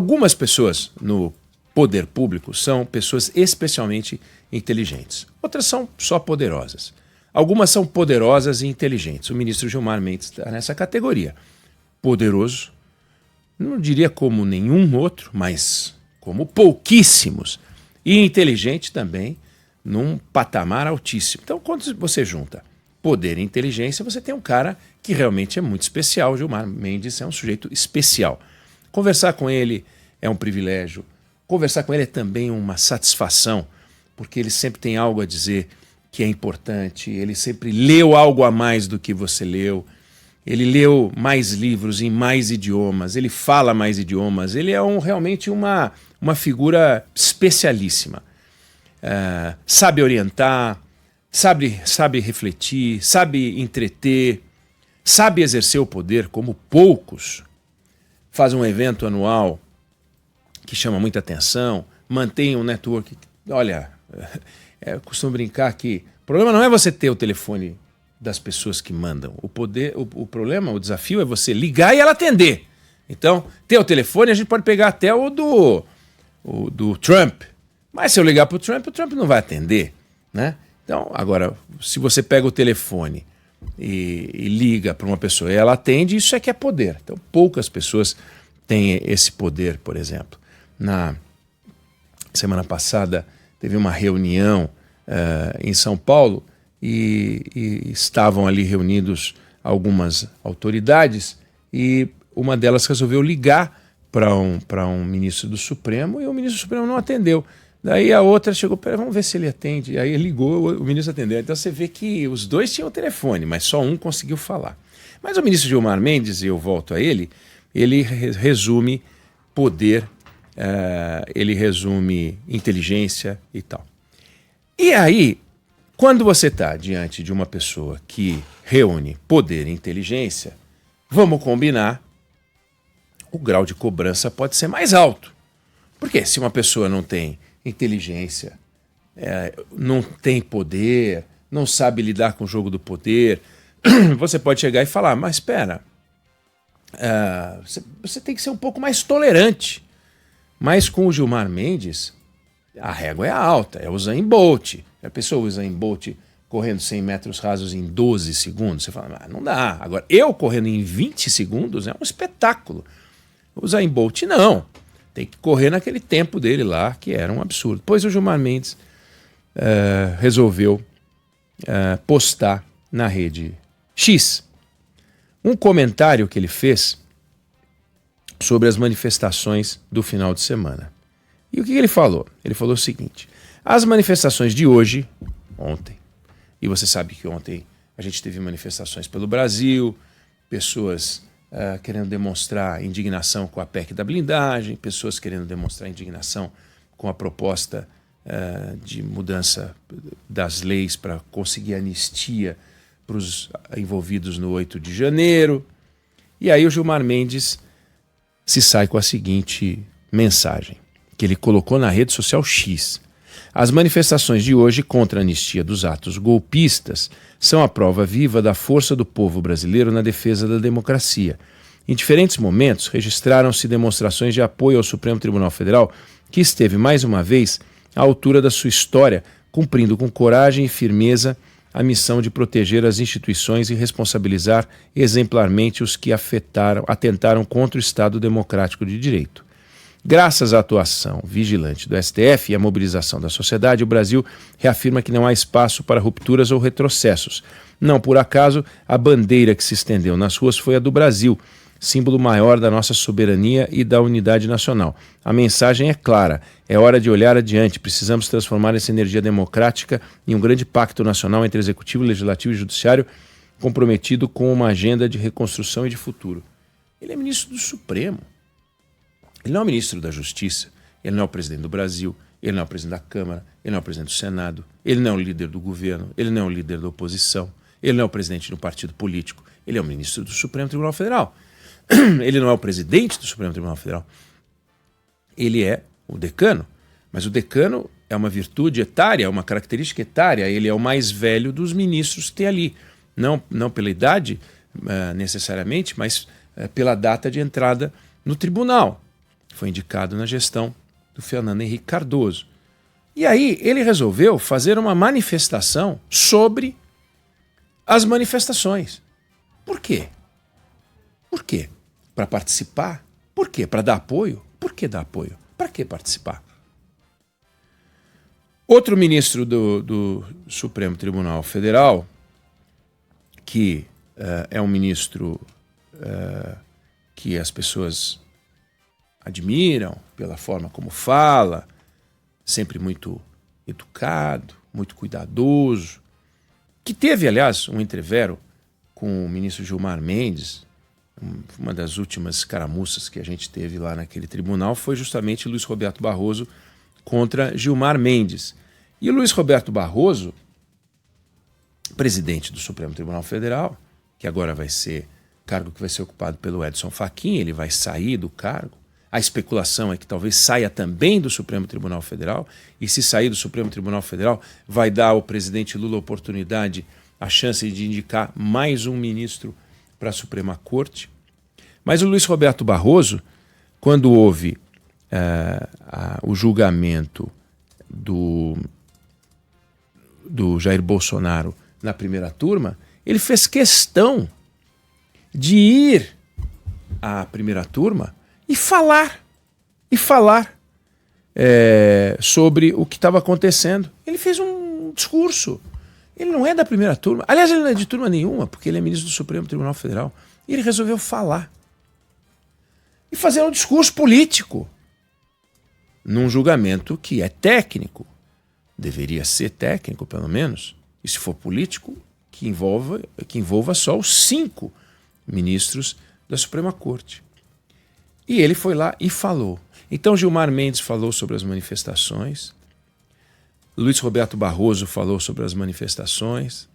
Algumas pessoas no poder público são pessoas especialmente inteligentes. Outras são só poderosas. Algumas são poderosas e inteligentes. O ministro Gilmar Mendes está nessa categoria. Poderoso, não diria como nenhum outro, mas como pouquíssimos. E inteligente também, num patamar altíssimo. Então, quando você junta poder e inteligência, você tem um cara que realmente é muito especial. Gilmar Mendes é um sujeito especial. Conversar com ele é um privilégio. Conversar com ele é também uma satisfação, porque ele sempre tem algo a dizer que é importante, ele sempre leu algo a mais do que você leu, ele leu mais livros em mais idiomas, ele fala mais idiomas, ele é realmente uma figura especialíssima. Sabe orientar, sabe refletir, sabe entreter, sabe exercer o poder como poucos. Faz um evento anual que chama muita atenção, mantém um network. Olha, eu costumo brincar que o problema não é você ter o telefone das pessoas que mandam. O problema, o desafio é você ligar e ela atender. Então, ter o telefone, a gente pode pegar até o do Trump. Mas se eu ligar para o Trump não vai atender, né? Então, agora, se você pega o telefone e liga para uma pessoa e ela atende, isso é que é poder. Então, poucas pessoas têm esse poder, por exemplo. Na semana passada, teve uma reunião em São Paulo e estavam ali reunidos algumas autoridades e uma delas resolveu ligar para um ministro do Supremo e o ministro do Supremo não atendeu. Daí a outra chegou, vamos ver se ele atende. Aí ele ligou, o ministro atendeu. Então você vê que os dois tinham telefone, mas só um conseguiu falar. Mas o ministro Gilmar Mendes, e eu volto a ele resume poder, ele resume inteligência e tal. E aí, quando você está diante de uma pessoa que reúne poder e inteligência, vamos combinar, o grau de cobrança pode ser mais alto. Porque se uma pessoa não tem inteligência, não tem poder, não sabe lidar com o jogo do poder, você pode chegar e falar, mas espera, você tem que ser um pouco mais tolerante. Mas com o Gilmar Mendes, a régua é alta, é o Usain Bolt. A pessoa usa Usain Bolt correndo 100 metros rasos em 12 segundos. Você fala, não dá. Agora, eu correndo em 20 segundos é um espetáculo. O Usain Bolt não. Tem que correr naquele tempo dele lá, que era um absurdo. Pois o Gilmar Mendes resolveu postar na rede X um comentário que ele fez sobre as manifestações do final de semana. E o que ele falou? Ele falou o seguinte: as manifestações de hoje, ontem, e você sabe que ontem a gente teve manifestações pelo Brasil, pessoas querendo demonstrar indignação com a PEC da blindagem, pessoas querendo demonstrar indignação com a proposta de mudança das leis para conseguir anistia para os envolvidos no 8 de janeiro. E aí o Gilmar Mendes se sai com a seguinte mensagem, que ele colocou na rede social X. As manifestações de hoje contra a anistia dos atos golpistas são a prova viva da força do povo brasileiro na defesa da democracia. Em diferentes momentos, registraram-se demonstrações de apoio ao Supremo Tribunal Federal, que esteve mais uma vez à altura da sua história, cumprindo com coragem e firmeza a missão de proteger as instituições e responsabilizar exemplarmente os que atentaram contra o Estado Democrático de Direito. Graças à atuação vigilante do STF e à mobilização da sociedade, o Brasil reafirma que não há espaço para rupturas ou retrocessos. Não por acaso, a bandeira que se estendeu nas ruas foi a do Brasil, símbolo maior da nossa soberania e da unidade nacional. A mensagem é clara, é hora de olhar adiante, precisamos transformar essa energia democrática em um grande pacto nacional entre Executivo, Legislativo e Judiciário, comprometido com uma agenda de reconstrução e de futuro. Ele é ministro do Supremo. Ele não é o ministro da Justiça, ele não é o presidente do Brasil, ele não é o presidente da Câmara, ele não é o presidente do Senado, ele não é o líder do governo, ele não é o líder da oposição, ele não é o presidente de um partido político, ele é o ministro do Supremo Tribunal Federal. Ele não é o presidente do Supremo Tribunal Federal, ele é o decano, mas o decano é uma virtude etária, é uma característica etária, ele é o mais velho dos ministros que tem ali, não pela idade necessariamente, mas pela data de entrada no tribunal. Foi indicado na gestão do Fernando Henrique Cardoso. E aí ele resolveu fazer uma manifestação sobre as manifestações. Por quê? Por quê? Para participar? Por quê? Para dar apoio? Por que dar apoio? Para que participar? Outro ministro do Supremo Tribunal Federal, que é um ministro que as pessoas admiram pela forma como fala, sempre muito educado, muito cuidadoso, que teve, aliás, um entrevero com o ministro Gilmar Mendes. Uma das últimas escaramuças que a gente teve lá naquele tribunal foi justamente Luiz Roberto Barroso contra Gilmar Mendes. E o Luiz Roberto Barroso, presidente do Supremo Tribunal Federal, que agora vai ser cargo que vai ser ocupado pelo Edson Fachin, ele vai sair do cargo. A especulação é que talvez saia também do Supremo Tribunal Federal, e se sair do Supremo Tribunal Federal, vai dar ao presidente Lula a oportunidade, a chance de indicar mais um ministro para a Suprema Corte. Mas o Luiz Roberto Barroso, quando houve o julgamento do Jair Bolsonaro na primeira turma, ele fez questão de ir à primeira turma e falar sobre o que estava acontecendo. Ele fez um discurso. Ele não é da primeira turma. Aliás, ele não é de turma nenhuma, porque ele é ministro do Supremo Tribunal Federal. E ele resolveu falar. E fazer um discurso político. Num julgamento que é técnico. Deveria ser técnico, pelo menos. E se for político, que envolva só os 5 ministros da Suprema Corte. E ele foi lá e falou. Então Gilmar Mendes falou sobre as manifestações. Luiz Roberto Barroso falou sobre as manifestações.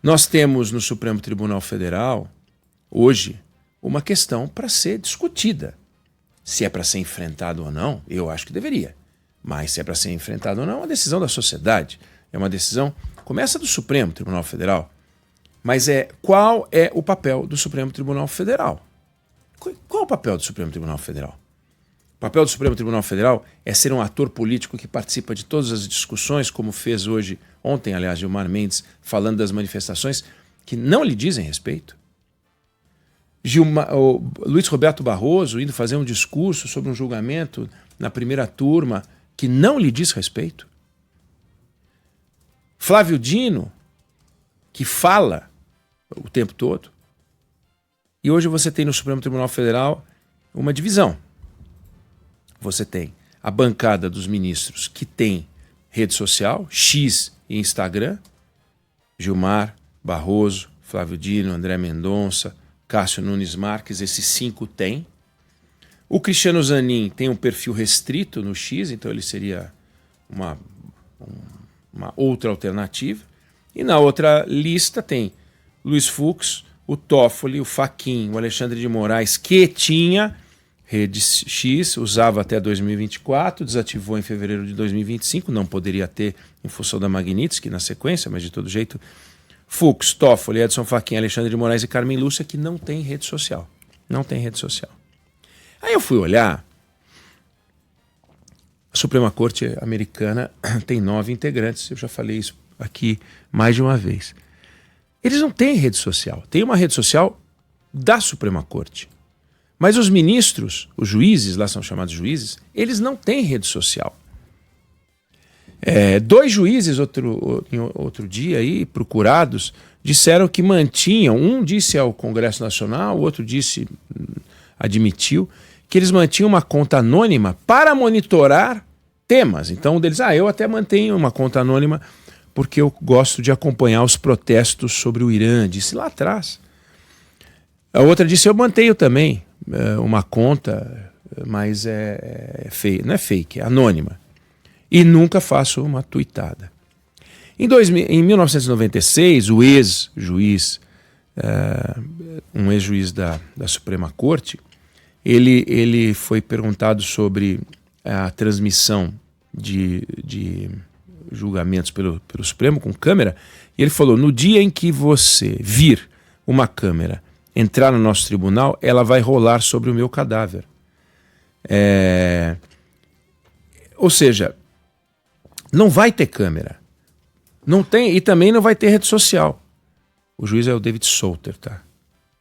Nós temos no Supremo Tribunal Federal, hoje, uma questão para ser discutida. Se é para ser enfrentado ou não, eu acho que deveria. Mas se é para ser enfrentado ou não, é uma decisão da sociedade. É uma decisão, começa do Supremo Tribunal Federal. Mas qual é o papel do Supremo Tribunal Federal? Qual é o papel do Supremo Tribunal Federal? O papel do Supremo Tribunal Federal é ser um ator político que participa de todas as discussões, como fez ontem, aliás, Gilmar Mendes, falando das manifestações que não lhe dizem respeito. Luiz Roberto Barroso indo fazer um discurso sobre um julgamento na primeira turma que não lhe diz respeito. Flávio Dino, que fala o tempo todo. E hoje você tem no Supremo Tribunal Federal uma divisão. Você tem a bancada dos ministros que tem rede social, X e Instagram, Gilmar, Barroso, Flávio Dino, André Mendonça, Cássio Nunes Marques, esses 5 têm. O Cristiano Zanin tem um perfil restrito no X, então ele seria uma outra alternativa. E na outra lista tem Luiz Fux, o Toffoli, o Fachin, o Alexandre de Moraes, que tinha rede X, usava até 2024, desativou em fevereiro de 2025, não poderia ter em função da Magnitsky na sequência, mas de todo jeito, Fux, Toffoli, Edson Fachin, Alexandre de Moraes e Carmen Lúcia, que não tem rede social. Não tem rede social. Aí eu fui olhar, a Suprema Corte americana tem 9 integrantes, eu já falei isso aqui mais de uma vez. Eles não têm rede social. Tem uma rede social da Suprema Corte. Mas os ministros, os juízes, lá são chamados juízes, eles não têm rede social. 2 juízes outro dia aí, procurados, disseram que mantinham, um disse ao Congresso Nacional, o outro admitiu, que eles mantinham uma conta anônima para monitorar temas. Então um deles, eu até mantenho uma conta anônima porque eu gosto de acompanhar os protestos sobre o Irã, disse lá atrás. A outra disse, eu mantenho também uma conta, mas não é fake, é anônima. E nunca faço uma tuitada. Em 1996, o ex-juiz, um ex-juiz da Suprema Corte, ele foi perguntado sobre a transmissão de julgamentos pelo Supremo com câmera, e ele falou, no dia em que você vir uma câmera entrar no nosso tribunal, ela vai rolar sobre o meu cadáver. Ou seja, não vai ter câmera. Não tem, e também não vai ter rede social. O juiz é o David Souter, tá?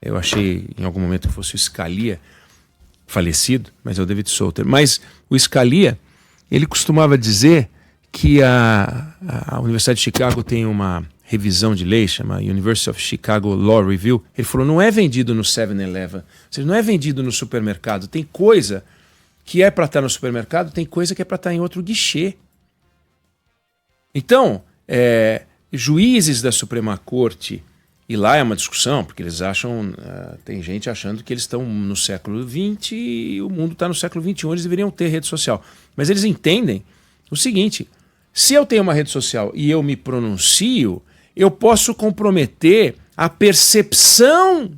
Eu achei em algum momento que fosse o Scalia, falecido, mas é o David Souter. Mas o Scalia, ele costumava dizer que a Universidade de Chicago tem uma revisão de lei, chama University of Chicago Law Review. Ele falou, não é vendido no 7-Eleven, ou seja, não é vendido no supermercado. Tem coisa que é para estar no supermercado, tem coisa que é para estar em outro guichê. Então, juízes da Suprema Corte, e lá é uma discussão, porque eles acham, tem gente achando que eles estão no século XX e o mundo está no século XXI, eles deveriam ter rede social. Mas eles entendem o seguinte, se eu tenho uma rede social e eu me pronuncio, eu posso comprometer a percepção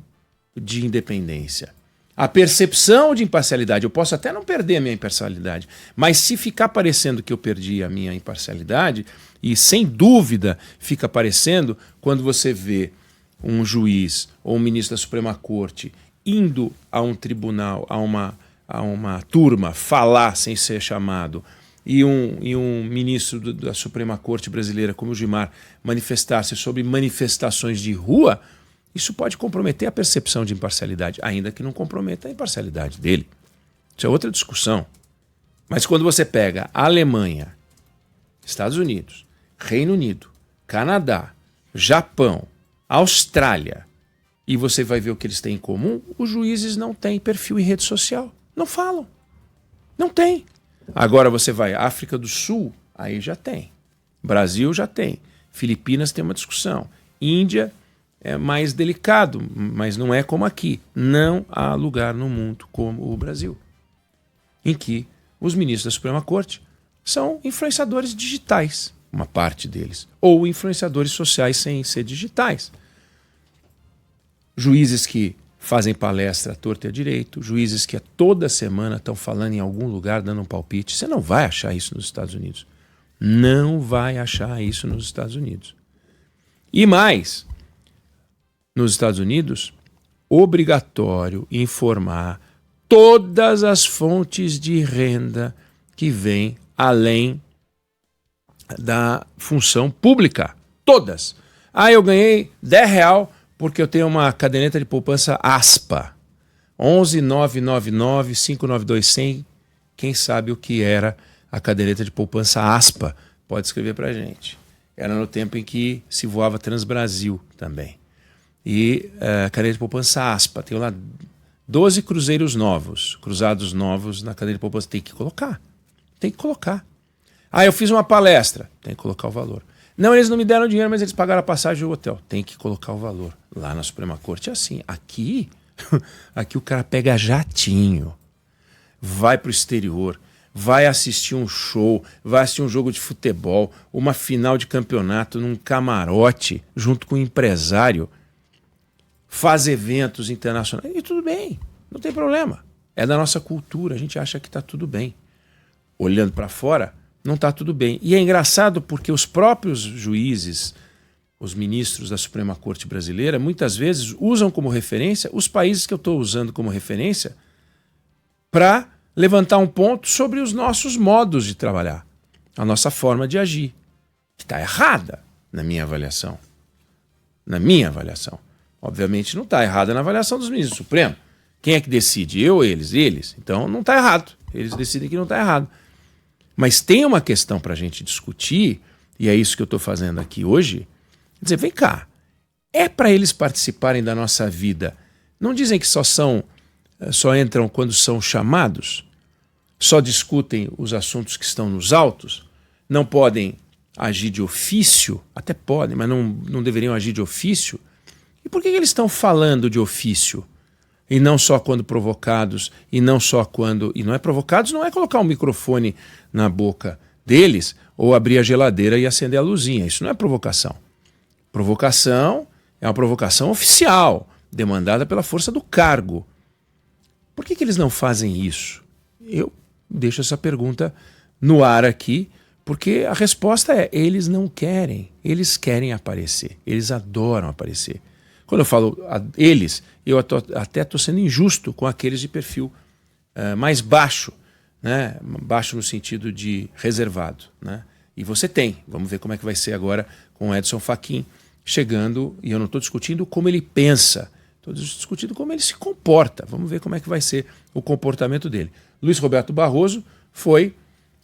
de independência, a percepção de imparcialidade. Eu posso até não perder a minha imparcialidade, mas se ficar parecendo que eu perdi a minha imparcialidade, e sem dúvida fica parecendo quando você vê um juiz ou um ministro da Suprema Corte indo a um tribunal, a uma turma, falar sem ser chamado, e um ministro da Suprema Corte brasileira, como o Gilmar, manifestar-se sobre manifestações de rua, isso pode comprometer a percepção de imparcialidade, ainda que não comprometa a imparcialidade dele. Isso é outra discussão. Mas quando você pega a Alemanha, Estados Unidos, Reino Unido, Canadá, Japão, Austrália, e você vai ver o que eles têm em comum, os juízes não têm perfil em rede social. Não falam. Não tem. Agora você vai África do Sul, aí já tem. Brasil já tem. Filipinas tem uma discussão. Índia é mais delicado, mas não é como aqui. Não há lugar no mundo como o Brasil, em que os ministros da Suprema Corte são influenciadores digitais, uma parte deles, ou influenciadores sociais sem ser digitais. Juízes que fazem palestra à torta e à direito, juízes que toda semana estão falando em algum lugar, dando um palpite. Você não vai achar isso nos Estados Unidos. Não vai achar isso nos Estados Unidos. E mais, nos Estados Unidos, obrigatório informar todas as fontes de renda que vêm além da função pública. Todas. Eu ganhei R$10 porque eu tenho uma caderneta de poupança ASPA. 11-999-592-100. Quem sabe o que era a caderneta de poupança ASPA? Pode escrever para a gente. Era no tempo em que se voava Transbrasil também. E a caderneta de poupança ASPA. Tem lá 12 cruzeiros novos, cruzados novos na caderneta de poupança. Tem que colocar. Tem que colocar. Eu fiz uma palestra. Tem que colocar o valor. Não, eles não me deram dinheiro, mas eles pagaram a passagem do hotel. Tem que colocar o valor. Lá na Suprema Corte é assim. Aqui o cara pega jatinho, vai para o exterior, vai assistir um show, vai assistir um jogo de futebol, uma final de campeonato num camarote, junto com um empresário, faz eventos internacionais. E tudo bem, não tem problema. É da nossa cultura, a gente acha que está tudo bem. Olhando para fora, não está tudo bem. E é engraçado porque os próprios juízes, os ministros da Suprema Corte brasileira, muitas vezes usam como referência os países que eu estou usando como referência para levantar um ponto sobre os nossos modos de trabalhar, a nossa forma de agir, que está errada na minha avaliação. Na minha avaliação. Obviamente não está errada na avaliação dos ministros do Supremo. Quem é que decide? Eu ou eles? Eles. Então não está errado. Eles decidem que não está errado. Mas tem uma questão para a gente discutir, e é isso que eu estou fazendo aqui hoje, dizer, vem cá, é para eles participarem da nossa vida. Não dizem que só entram quando são chamados? Só discutem os assuntos que estão nos autos? Não podem agir de ofício? Até podem, mas não deveriam agir de ofício? E por que eles estão falando de ofício? E não só quando provocados, e não só quando... E não é provocados, não é colocar um microfone na boca deles, ou abrir a geladeira e acender a luzinha. Isso não é provocação. Provocação é uma provocação oficial, demandada pela força do cargo. Por que eles não fazem isso? Eu deixo essa pergunta no ar aqui, porque a resposta é, eles não querem. Eles querem aparecer. Eles adoram aparecer. Quando eu falo eles, eu até estou sendo injusto com aqueles de perfil mais baixo, né? Baixo no sentido de reservado, né? E você tem. Vamos ver como é que vai ser agora com o Edson Fachin chegando, e eu não estou discutindo como ele pensa, estou discutindo como ele se comporta. Vamos ver como é que vai ser o comportamento dele. Luiz Roberto Barroso foi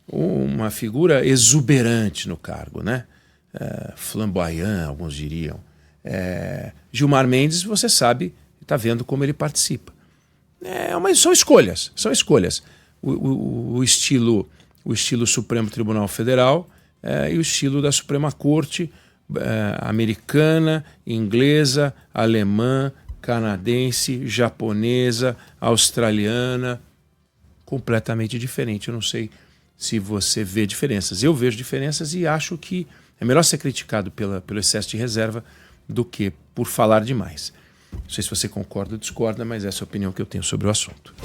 uma figura exuberante no cargo, né? Flamboyant, alguns diriam. Gilmar Mendes, você sabe, está vendo como ele participa. Mas são escolhas, são escolhas. O estilo Supremo Tribunal Federal e o estilo da Suprema Corte americana, inglesa, alemã, canadense, japonesa, australiana, completamente diferente. Eu não sei se você vê diferenças. Eu vejo diferenças e acho que é melhor ser criticado pelo excesso de reserva do que por falar demais. Não sei se você concorda ou discorda, mas essa é a opinião que eu tenho sobre o assunto.